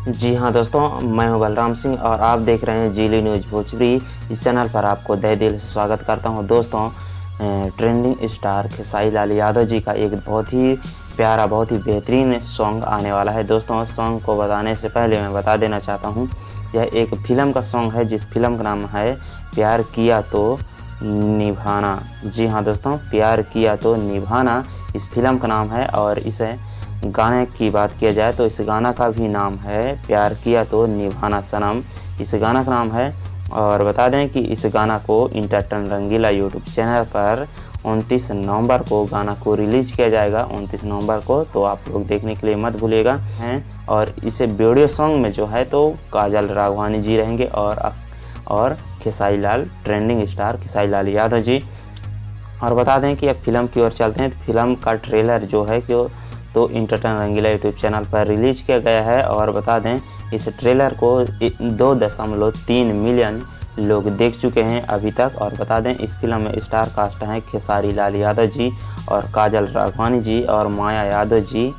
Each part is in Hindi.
जी हाँ दोस्तों, मैं हूं बलराम सिंह और आप देख रहे हैं जीली न्यूज़ भोजपुरी। इस चैनल पर आपको तहे दिल से स्वागत करता हूं। दोस्तों, ट्रेंडिंग स्टार खेसारी लाल यादव जी का एक बहुत ही प्यारा, बहुत ही बेहतरीन सॉन्ग आने वाला है। दोस्तों, सॉन्ग को बताने से पहले मैं बता देना चाहता हूं, यह एक फ़िल्म का सॉन्ग है जिस फिल्म का नाम है प्यार किया तो निभाना। जी हाँ दोस्तों, प्यार किया तो निभाना इस फिल्म का नाम है। और इसे गाने की बात किया जाए तो इस गाना का भी नाम है प्यार किया तो निभाना सनम, इस गाना का नाम है। और बता दें कि इस गाना को इंटरटेन रंगीला यूट्यूब चैनल पर 29 नवंबर को गाना को रिलीज किया जाएगा, 29 नवंबर को। तो आप लोग देखने के लिए मत भूलिएगा हैं। और इसे वीडियो सॉन्ग में जो है तो काजल राघवानी जी रहेंगे और खेसारी लाल, ट्रेंडिंग स्टार खेसारी लाल यादव जी। और बता दें कि अब फिल्म की ओर चलते हैं। तो फिल्म का ट्रेलर जो है कि तो इंटरटेन रंगीला यूट्यूब चैनल पर रिलीज किया गया है। और बता दें इस ट्रेलर को 2.3 मिलियन लोग देख चुके हैं अभी तक। और बता दें इस फिल्म में स्टार कास्ट हैं खेसारी लाल यादव जी और काजल राघवानी जी और माया यादव जी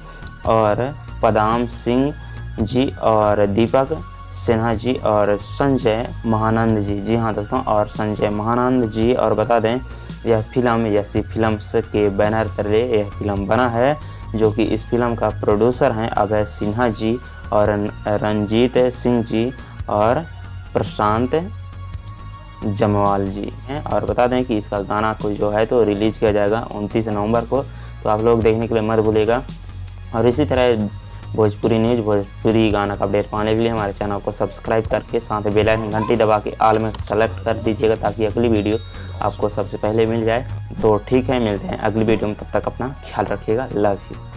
और पदाम सिंह जी और दीपक सिन्हा जी और संजय महानंद जी। जी हाँ दोस्तों, और संजय महानंद जी। और बता दें यह फिल्म यसी फिल्म्स के बैनर तले यह फिल्म बना है, जो कि इस फिल्म का प्रोड्यूसर हैं अभय सिन्हा जी और रंजीत सिंह जी और प्रशांत जमवाल जी हैं। और बता दें कि इसका गाना को जो है तो रिलीज किया जाएगा 29 नवंबर को। तो आप लोग देखने के लिए मत भूलिएगा। और इसी तरह भोजपुरी न्यूज़, भोजपुरी गाना का अपडेट पाने के लिए हमारे चैनल को सब्सक्राइब करके साथ बेल आइकन घंटी दबा के ऑल में सेलेक्ट कर दीजिएगा, ताकि अगली वीडियो आपको सबसे पहले मिल जाए। तो ठीक है, मिलते हैं अगली वीडियो में। तब तक अपना ख्याल रखिएगा। Love you.